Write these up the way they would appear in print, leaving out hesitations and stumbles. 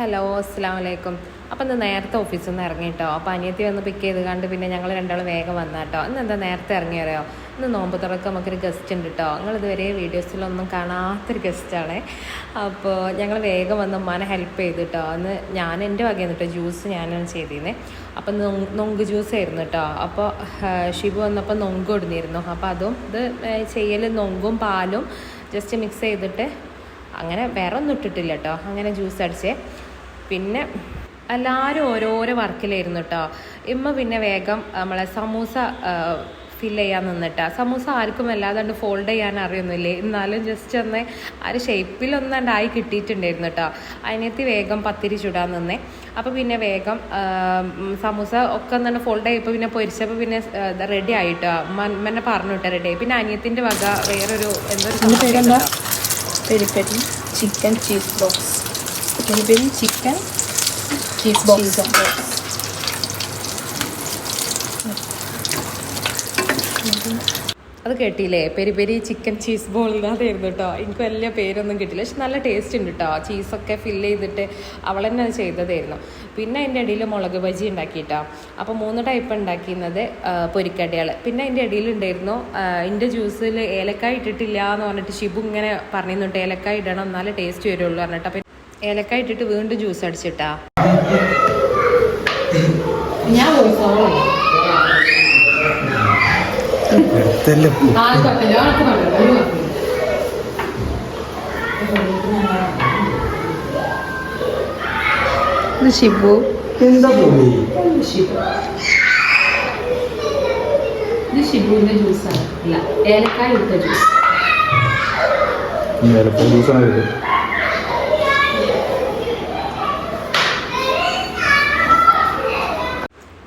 Hello, അസ്സലാമു അലൈക്കും. അപ്പം ഇന്ന് നേരത്തെ ഓഫീസിൽ നിന്ന് ഇറങ്ങി കേട്ടോ. അപ്പോൾ അനിയത്തി വന്ന് പിക്ക് ചെയ്ത് കണ്ട് പിന്നെ ഞങ്ങൾ രണ്ടാളും വേഗം വന്ന കേട്ടോ. ഇന്ന് എന്താ നേരത്തെ ഇറങ്ങിയറിയോ? ഇന്ന് നോമ്പ് തുറക്ക് നമുക്കൊരു ഗസ്റ്റ് ഉണ്ട് കേട്ടോ. നിങ്ങൾ ഇതുവരെ വീഡിയോസിലൊന്നും കാണാത്തൊരു ഗസ്റ്റാണ്. അപ്പോൾ ഞങ്ങൾ വേഗം വന്ന് ഉമ്മാനെ ഹെൽപ്പ് ചെയ്ത് കേട്ടോ. അന്ന് ഞാൻ എൻ്റെ വകയാണ് കേട്ടോ ജ്യൂസ് ഞാനാണ് ചെയ്തിരുന്നത്. അപ്പം നൊങ്ക് ജ്യൂസ് ആയിരുന്നു കേട്ടോ. അപ്പോൾ ഷിബു വന്നപ്പോൾ നൊങ്ക് ഇടുന്നിരുന്നു. അപ്പോൾ അതും ഇത് ചെയ്യൽ നൊങ്കും പാലും ജസ്റ്റ് മിക്സ് ചെയ്തിട്ട് അങ്ങനെ വേറെ ഒന്നും ഇട്ടിട്ടില്ല കേട്ടോ. അങ്ങനെ ജ്യൂസ് അടിച്ചേ. പിന്നെ എല്ലാവരും ഓരോരോ വർക്കിലായിരുന്നു കേട്ടോ. ഇമ്മ പിന്നെ വേഗം നമ്മളെ സമൂസ ഫില്ല് ചെയ്യാൻ നിന്നിട്ടാ. സമൂസ ആർക്കും വല്ലാതെ ഫോൾഡ് ചെയ്യാൻ അറിയൊന്നുമില്ലേ, എന്നാലും ജസ്റ്റ് ഒന്ന് ആ ഒരു ഷേപ്പിലൊന്നാണ്ടായി കിട്ടിയിട്ടുണ്ടായിരുന്നു കേട്ടോ. അതിനകത്ത് വേഗം പത്തിരി ചുടാൻ നിന്നേ. അപ്പോൾ പിന്നെ വേഗം സമൂസ ഒക്കെ ഒന്ന് ഫോൾഡ് ചെയ്യപ്പോൾ പിന്നെ പൊരിച്ചപ്പോൾ പിന്നെ റെഡി ആയിട്ടോ. അമ്മനെ പറഞ്ഞു കേട്ടോ റെഡി ആയി. പിന്നെ അനിയത്തിൻ്റെ വക വേറൊരു എന്തൊരു peri peri chicken cheese box. Peri peri chicken cheese box. അത് കേട്ടില്ലേ, peri peri chicken cheese ball അതായിരുന്നു കേട്ടോ. എനിക്ക് വലിയ പേരൊന്നും കിട്ടില്ല, പക്ഷെ നല്ല ടേസ്റ്റ് ഉണ്ട് കേട്ടോ. ചീസൊക്കെ ഫില്ല് ചെയ്തിട്ട് അവൾ തന്നെ അത് ചെയ്തതായിരുന്നു. പിന്നെ അതിൻ്റെ ഇടയിൽ മുളക് ബജി ഉണ്ടാക്കിയിട്ടോ. അപ്പോൾ 3 ടൈപ്പ് ഉണ്ടാക്കിയിരുന്നത് പൊരിക്കടികൾ. പിന്നെ അതിൻ്റെ ഇടയിലുണ്ടായിരുന്നു എൻ്റെ ജ്യൂസിൽ ഏലക്കായ ഇട്ടിട്ടില്ല എന്ന് പറഞ്ഞിട്ട് ഷിബു ഇങ്ങനെ പറഞ്ഞിരുന്നുണ്ട്, ഏലക്കായ ഇടണം എന്നാലേ ടേസ്റ്റ് വരുള്ളൂ പറഞ്ഞിട്ട്. അപ്പം ഏലക്കായ ഇട്ടിട്ട് വീണ്ടും ജ്യൂസ് അടിച്ചിട്ടാ. ഞാൻ ഷിബു ഇത് ഷിബുവിൻ്റെ ജ്യൂസാണ്. അല്ല, ഏലക്കായ ഇട്ട ജ്യൂസ്.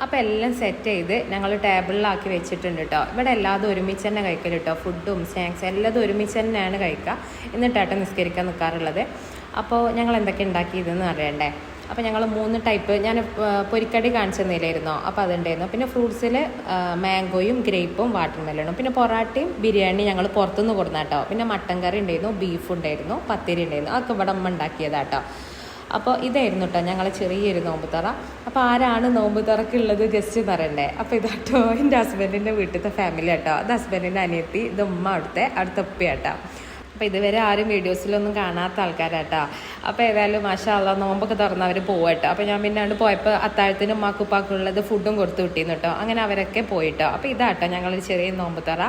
അപ്പോൾ എല്ലാം സെറ്റ് ചെയ്ത് ഞങ്ങൾ ടേബിളിലാക്കി വെച്ചിട്ടുണ്ട് കേട്ടോ. ഇവിടെ എല്ലാതും ഒരുമിച്ച് തന്നെ കഴിക്കൽ കേട്ടോ. ഫുഡും സ്നാക്സ് എല്ലാതും ഒരുമിച്ച് തന്നെയാണ് കഴിക്കുക. എന്നിട്ടാട്ടോ നിസ്കരിക്കാൻ നിൽക്കാറുള്ളത്. അപ്പോൾ ഞങ്ങൾ എന്തൊക്കെ ഉണ്ടാക്കിയതെന്ന് അറിയണ്ടേ. അപ്പോൾ ഞങ്ങൾ 3 ടൈപ്പ് ഞാൻ പൊരിക്കടി കാണിച്ചു തന്നില്ലായിരുന്നോ, അപ്പോൾ അതുണ്ടായിരുന്നു. പിന്നെ ഫ്രൂട്ട്സിൽ മാംഗോയും ഗ്രേപ്പും വാട്ടർ മെലണും. പിന്നെ പൊറാട്ടയും ബിരിയാണി ഞങ്ങൾ പുറത്തുനിന്ന് കൊടുന്നാട്ടോ. പിന്നെ മട്ടൻ കറി ഉണ്ടായിരുന്നു, ബീഫ് ഉണ്ടായിരുന്നു, പത്തിരി ഉണ്ടായിരുന്നു. അതൊക്കെ ഇവിടെ അമ്മ ഉണ്ടാക്കിയതാട്ടോ. അപ്പോൾ ഇതായിരുന്നു കേട്ടോ ഞങ്ങൾ ചെറിയൊരു നോമ്പ് തറ. അപ്പോൾ ആരാണ് നോമ്പ് തറക്കുള്ളത് ഗസ്റ്റ് എന്ന് പറയണ്ടേ. അപ്പോൾ ഇതാട്ടോ എൻ്റെ ഹസ്ബൻഡിൻ്റെ വീട്ടിലത്തെ ഫാമിലി കേട്ടോ. അത് ഹസ്ബൻഡിൻ്റെ അനിയത്തി, ഇത് ഉമ്മ അടുത്ത ഉപ്പയാട്ടോ. അപ്പോൾ ഇതുവരെ ആരും വീഡിയോസിലൊന്നും കാണാത്ത ആൾക്കാരാട്ടോ. അപ്പോൾ ഏതായാലും മാഷാ അല്ലാഹ് നോമ്പൊക്കെ തുറന്നവർ പോകട്ടോ. അപ്പോൾ ഞാൻ പിന്നെ അവിടെ പോയപ്പോൾ അത്താഴത്തിനും ഉമ്മാക്കുപ്പാക്കുള്ളത് ഫുഡും കൊടുത്തു വിട്ടിരുന്നു കേട്ടോ. അങ്ങനെ അവരൊക്കെ പോയിട്ടോ. അപ്പോൾ ഇതാട്ടോ ഞങ്ങളൊരു ചെറിയ നോമ്പ് തറ.